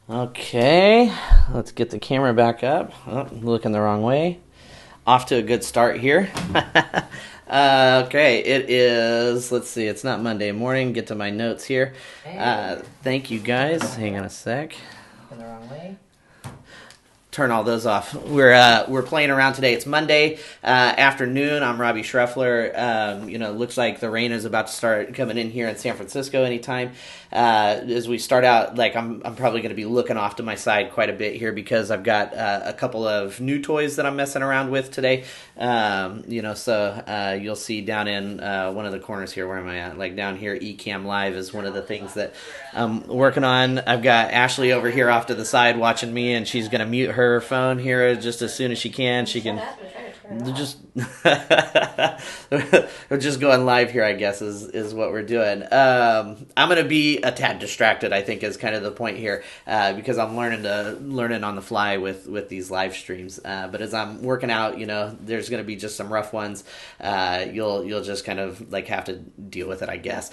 Okay, let's get the camera back up. Oh, looking the wrong way. Off to a good start here. Okay, it is, let's see, it's not Monday morning. Get to my notes here. Thank you guys. Hang on a sec. Looking the wrong way. Turn all those off. We're playing around today. It's Monday afternoon. I'm Robbie Schreffler. Looks like the rain is about to start coming in here in San Francisco anytime. As we start out, I'm probably going to be looking off to my side quite a bit here because I've got a couple of new toys that I'm messing around with today. So you'll see down in one of the corners here. Where am I at? Like down here, Ecamm Live is one of the things that I'm working on. I've got Ashley over here off to the side watching me, and she's going to mute her phone here just as soon as she can. She can just we're just going live here, I guess, is what we're doing. I'm going to be a tad distracted, I think, is kind of the point here, because I'm learning on the fly with these live streams. But as I'm working out, there's going to be just some rough ones. You'll just kind of have to deal with it, I guess.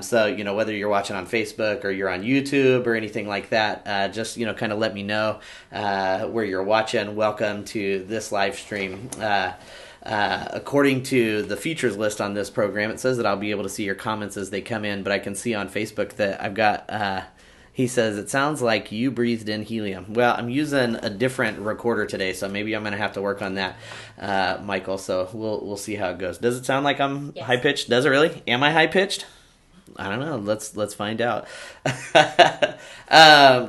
So whether you're watching on Facebook or you're on YouTube or anything like that, just kind of let me know where you're watching. Welcome to this live stream. According to the features list on this program, it says that I'll be able to see your comments as they come in, but I can see on Facebook that I've got, he says, it sounds like you breathed in helium. Well, I'm using a different recorder today, so maybe I'm going to have to work on that, Michael, so we'll see how it goes. Does it sound like I'm high-pitched? Does it really? Am I high-pitched? I don't know. Let's find out.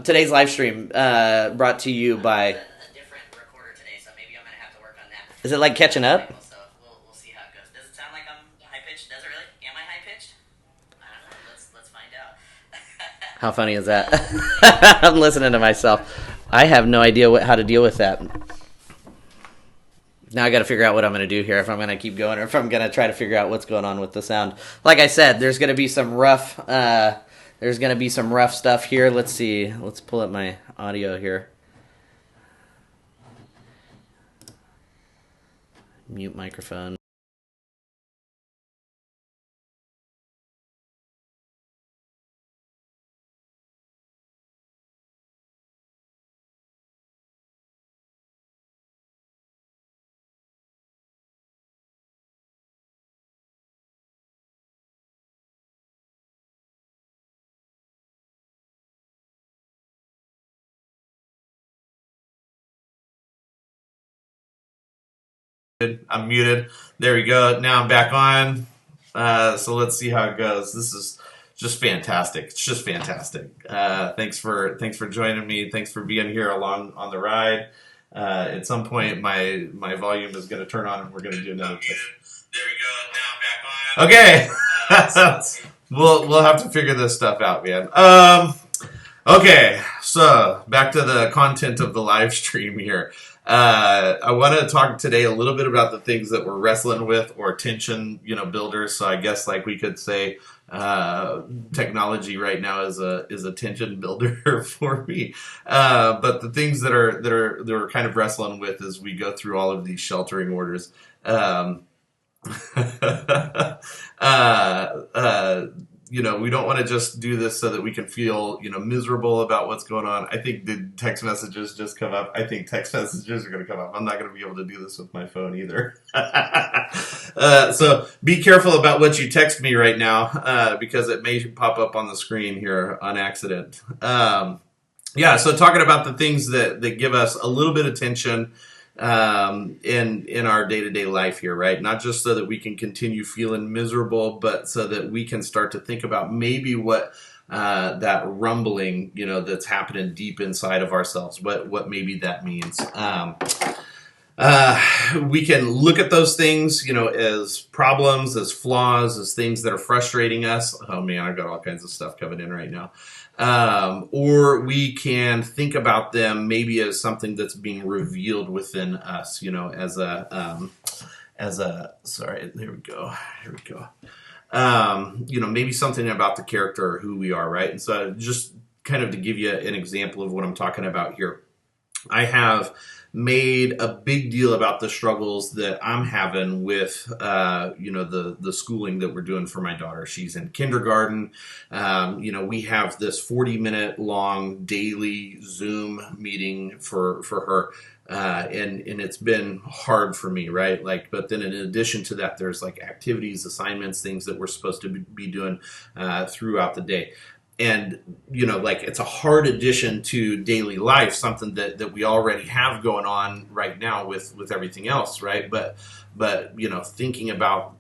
Today's live stream brought to you by... Is it like catching up? So we'll see how it goes. Does it sound like I'm high pitched? Does it really? Am I high pitched? I don't know. Let's find out. How funny is that? I'm listening to myself. I have no idea how to deal with that. Now I got to figure out what I'm going to do here, if I'm going to keep going or if I'm going to try to figure out what's going on with the sound. Like I said, there's going to be some rough stuff here. Let's see. Let's pull up my audio here. Mute microphone. I'm muted. There we go. Now I'm back on. So let's see how it goes. This is just fantastic. It's just fantastic. Thanks for joining me. Thanks for being here along on the ride. At some point, my volume is going to turn on, and we're going to do another. There we go. Now I'm back on. Okay. We'll have to figure this stuff out, man. Okay. So back to the content of the live stream here. I want to talk today a little bit about the things that we're wrestling with, or tension, builders. So I guess we could say technology right now is a tension builder for me. But the things that we're kind of wrestling with as we go through all of these sheltering orders. We don't want to just do this so that we can feel, miserable about what's going on. I think, did text messages just come up? I think text messages are going to come up. I'm not going to be able to do this with my phone either. So be careful about what you text me right now, because it may pop up on the screen here on accident. So talking about the things that give us a little bit of tension in our day-to-day life here, right? Not just so that we can continue feeling miserable, but so that we can start to think about maybe what that rumbling, that's happening deep inside of ourselves, what maybe that means. We can look at those things, as problems, as flaws, as things that are frustrating us. Oh man, I've got all kinds of stuff coming in right now. Or we can think about them maybe as something that's being revealed within us, sorry, there we go. Maybe something about the character or who we are, right? And so just kind of to give you an example of what I'm talking about here, I have made a big deal about the struggles that I'm having with, the schooling that we're doing for my daughter. She's in kindergarten. We have this 40-minute long daily Zoom meeting for her. And it's been hard for me, right? Like, but then in addition to that, there's like activities, assignments, things that we're supposed to be doing throughout the day. And, like it's a hard addition to daily life, something that we already have going on right now with everything else, right? But thinking about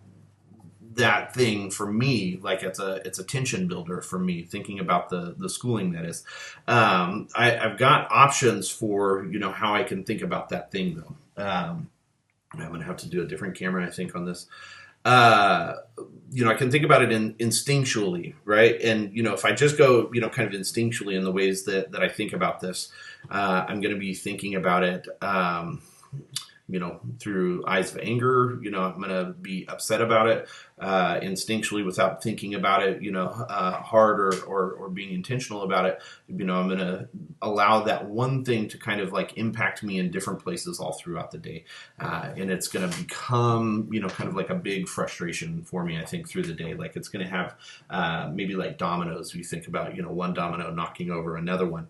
that thing for me, like it's a tension builder for me, thinking about the schooling that is. I've got options for, how I can think about that thing though. I'm going to have to do a different camera, I think, on this. I can think about it instinctually, right? And, if I just go, kind of instinctually in the ways that I think about this, I'm going to be thinking about it, through eyes of anger. I'm going to be upset about it instinctually without thinking about it, hard or being intentional about it. I'm going to allow that one thing to kind of like impact me in different places all throughout the day. And it's going to become, kind of like a big frustration for me, I think, through the day. Like it's going to have maybe like dominoes. You think about, one domino knocking over another one.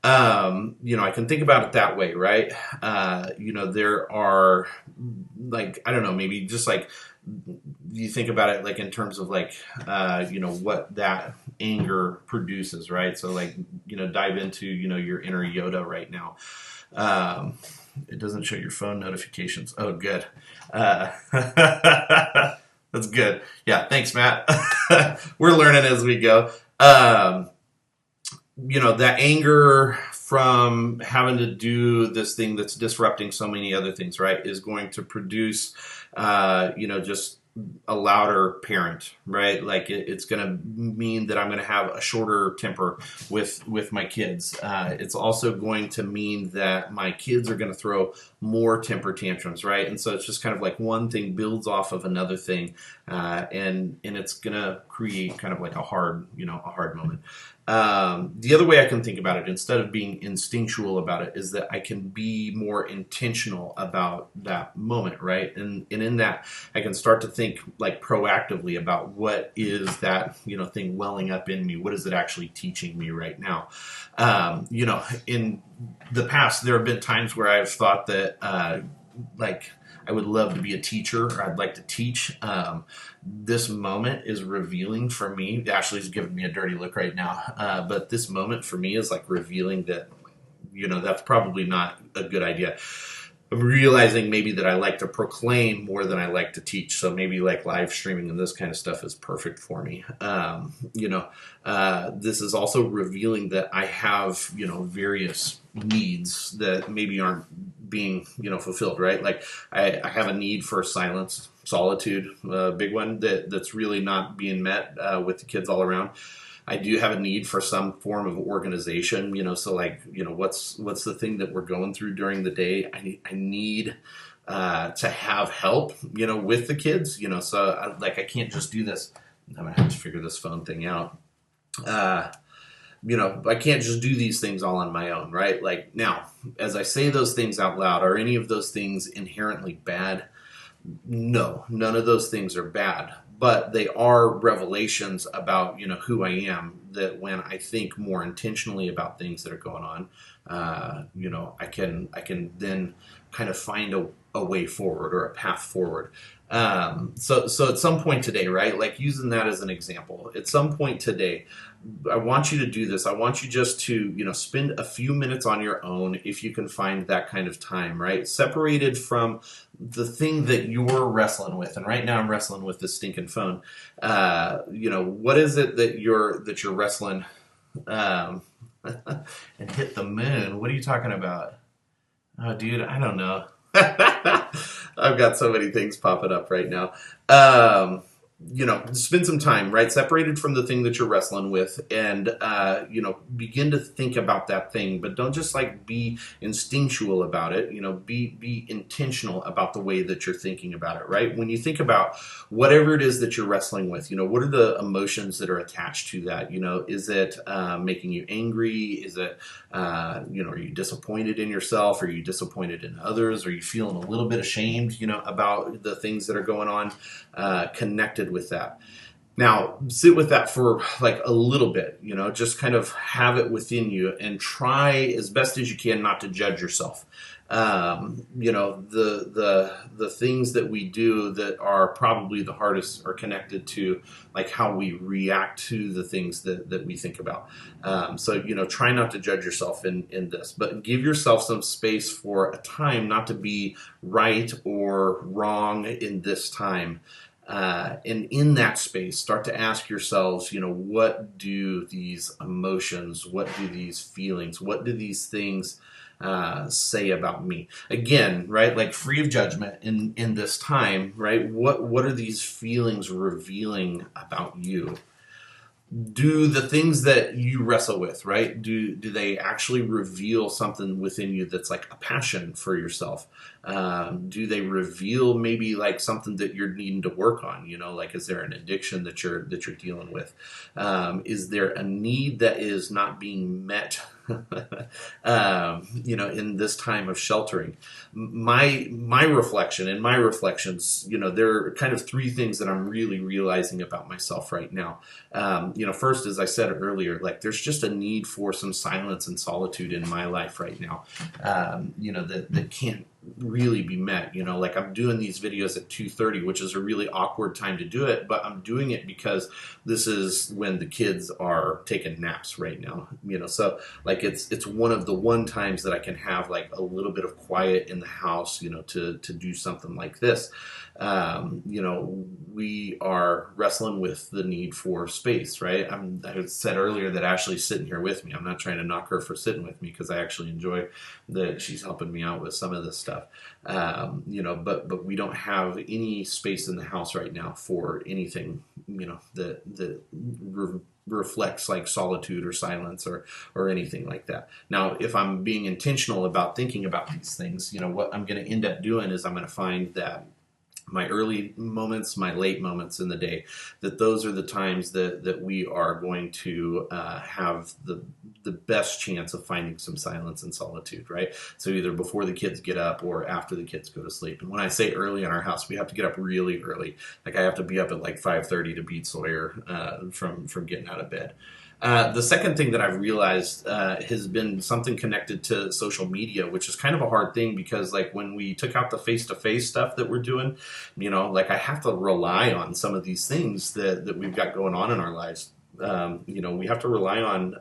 I can think about it that way, right? There are like, I don't know, maybe just like you think about it like in terms of like, what that anger produces, right? So like, dive into, your inner Yoda right now. It doesn't show your phone notifications. Oh, good. That's good. Yeah. Thanks, Matt. We're learning as we go. That anger from having to do this thing that's disrupting so many other things, right, is going to produce, just a louder parent, right? Like it's going to mean that I'm going to have a shorter temper with my kids. It's also going to mean that my kids are going to throw more temper tantrums, right? And so it's just kind of like one thing builds off of another thing, and it's going to create kind of like a hard moment. The other way I can think about it, instead of being instinctual about it, is that I can be more intentional about that moment, right? And in that, I can start to think like proactively about what is that, thing welling up in me? What is it actually teaching me right now? In the past, there have been times where I've thought that, I would love to be a teacher, or I'd like to teach. This moment is revealing for me. Ashley's giving me a dirty look right now. But this moment for me is like revealing that, that's probably not a good idea. I'm realizing maybe that I like to proclaim more than I like to teach. So maybe like live streaming and this kind of stuff is perfect for me. This is also revealing that I have, various needs that maybe aren't being, fulfilled, right? Like I have a need for silence, solitude, a big one that's really not being met with the kids all around. I do have a need for some form of organization, so like, what's the thing that we're going through during the day? I need to have help, with the kids, so I can't just do this. I'm going to have to figure this phone thing out. I can't just do these things all on my own, right? Like now, as I say those things out loud, are any of those things inherently bad? No, none of those things are bad, but they are revelations about, who I am, that when I think more intentionally about things that are going on, I can then kind of find a way forward or a path forward. So at some point today, right, like using that as an example, at some point today, I want you to do this. I want you just to, spend a few minutes on your own if you can find that kind of time, right? Separated from the thing that you're wrestling with. And right now I'm wrestling with this stinking phone. What is it that you're wrestling, and hit the moon? What are you talking about? Oh, dude, I don't know. I've got so many things popping up right now. spend some time, right, separated from the thing that you're wrestling with, and begin to think about that thing, but don't just like be instinctual about it. Be intentional about the way that you're thinking about it, right? When you think about whatever it is that you're wrestling with, what are the emotions that are attached to that? Is it making you angry? Is it are you disappointed in yourself? Are you disappointed in others? Are you feeling a little bit ashamed, about the things that are going on connected with that? Now, sit with that for like a little bit, just kind of have it within you and try as best as you can not to judge yourself. The things that we do that are probably the hardest are connected to like how we react to the things that we think about. So try not to judge yourself in this, but give yourself some space for a time not to be right or wrong in this time. And in that space, start to ask yourselves, what do these emotions, what do these feelings, what do these things say about me? Again, right, like free of judgment in this time, right? What are these feelings revealing about you? Do the things that you wrestle with, right? Do they actually reveal something within you that's like a passion for yourself? Do they reveal maybe like something that you're needing to work on? Like is there an addiction that you're dealing with? Is there a need that is not being met? In this time of sheltering, my reflection and my reflections, there are kind of three things that I'm really realizing about myself right now. First, as I said earlier, like there's just a need for some silence and solitude in my life right now, that can't really be met. Like I'm doing these videos at 2:30, which is a really awkward time to do it, but I'm doing it because this is when the kids are taking naps right now. So like it's one of the one times that I can have like a little bit of quiet in the house, to do something like this. We are wrestling with the need for space, right? I said earlier that Ashley's sitting here with me. I'm not trying to knock her for sitting with me because I actually enjoy that she's helping me out with some of this stuff. But we don't have any space in the house right now for anything, that reflects like solitude or silence or anything like that. Now, if I'm being intentional about thinking about these things, what I'm going to end up doing is I'm going to find that my early moments, my late moments in the day, that those are the times that we are going to have the best chance of finding some silence and solitude, right? So either before the kids get up or after the kids go to sleep. And when I say early in our house, we have to get up really early. Like I have to be up at like 5:30 to beat Sawyer from getting out of bed. The second thing that I've realized has been something connected to social media, which is kind of a hard thing because like when we took out the face-to-face stuff that we're doing, like I have to rely on some of these things that we've got going on in our lives. We have to rely on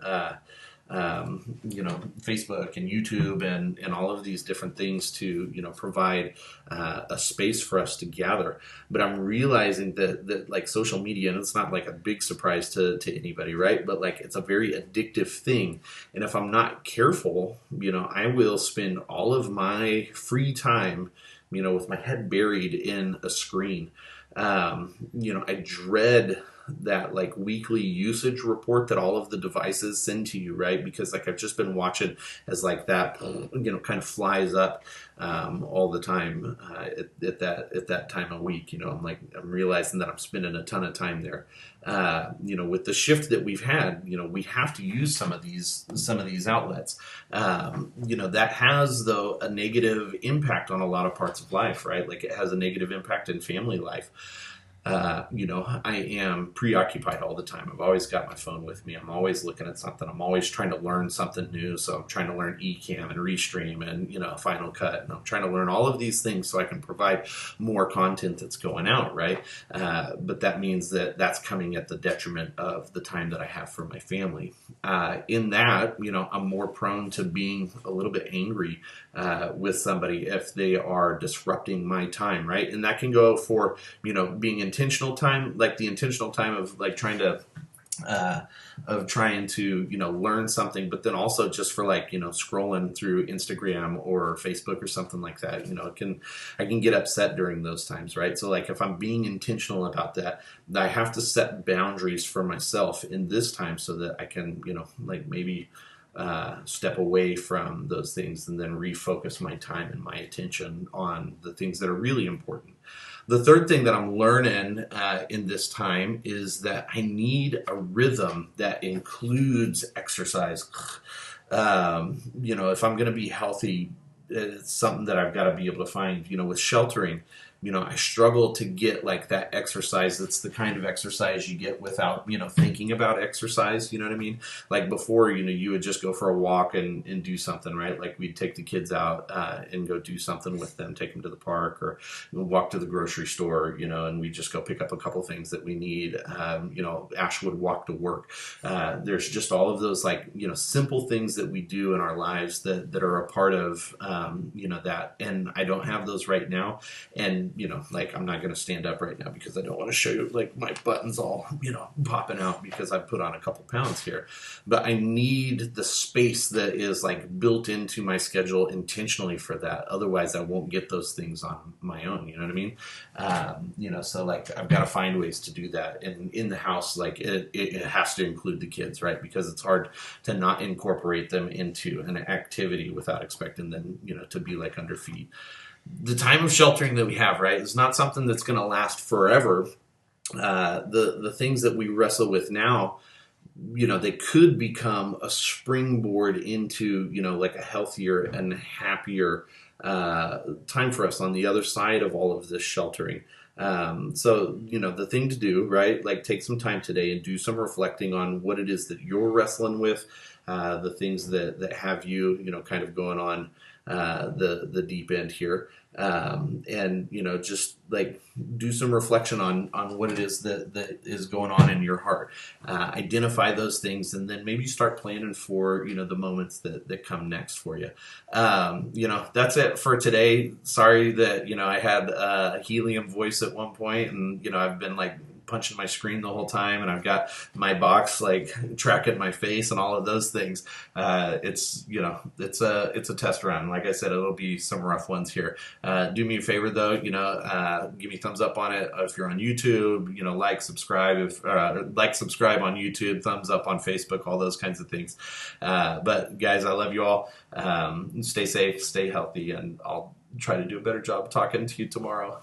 Facebook and YouTube and all of these different things to, provide a space for us to gather. But I'm realizing that like social media, and it's not like a big surprise to anybody, right? But like it's a very addictive thing. And if I'm not careful, I will spend all of my free time, with my head buried in a screen. I dread that like weekly usage report that all of the devices send to you, right? Because like I've just been watching as like that, kind of flies up all the time at that time of week. I'm realizing that I'm spending a ton of time there. With the shift that we've had, we have to use some of these outlets. That has though a negative impact on a lot of parts of life, right? Like it has a negative impact in family life. I am preoccupied all the time. I've always got my phone with me. I'm always looking at something. I'm always trying to learn something new. So I'm trying to learn Ecamm and Restream and, Final Cut. And I'm trying to learn all of these things so I can provide more content that's going out, right? But that means that that's coming at the detriment of the time that I have for my family. In that, I'm more prone to being a little bit angry with somebody if they are disrupting my time, right? And that can go for, being intentional time, like the intentional time of like trying to uh, of trying to learn something, but then also just for like scrolling through Instagram or Facebook or something like that. I can get upset during those times, right? So like if I'm being intentional about that, I have to set boundaries for myself in this time so that I can like maybe step away from those things and then refocus my time and my attention on the things that are really important. The third thing that I'm learning in this time is that I need a rhythm that includes exercise. If I'm going to be healthy, it's something that I've got to be able to find. With sheltering, I struggle to get like that exercise that's the kind of exercise you get without, thinking about exercise. You know what I mean? Like before, you would just go for a walk and do something, right? Like we'd take the kids out and go do something with them, take them to the park or walk to the grocery store, and we just go pick up a couple things that we need. Ash would walk to work. There's just all of those like, simple things that we do in our lives that are a part of, that. And I don't have those right now. And like I'm not going to stand up right now because I don't want to show you like my buttons all popping out because I put on a couple pounds here. But I need the space that is like built into my schedule intentionally for that. Otherwise, I won't get those things on my own. You know what I mean? So like I've got to find ways to do that. And in the house, like it has to include the kids, right? Because it's hard to not incorporate them into an activity without expecting them, to be like under feet. The time of sheltering that we have, right, is not something that's going to last forever. The things that we wrestle with now, they could become a springboard into, like a healthier and happier time for us on the other side of all of this sheltering. So, the thing to do, right, like take some time today and do some reflecting on what it is that you're wrestling with, the things that have you, kind of going on the deep end here. And just like do some reflection on what it is that is going on in your heart. Identify those things, and then maybe start planning for the moments that come next for you. That's it for today. Sorry that I had a helium voice at one point, and I've been like punching my screen the whole time, and I've got my box like tracking my face and all of those things. It's a test run. Like I said, it'll be some rough ones here. Do me a favor though, give me a thumbs up on it if you're on YouTube. Like subscribe on YouTube, thumbs up on Facebook, all those kinds of things. But guys, I love you all. Stay safe, stay healthy, and I'll try to do a better job talking to you tomorrow.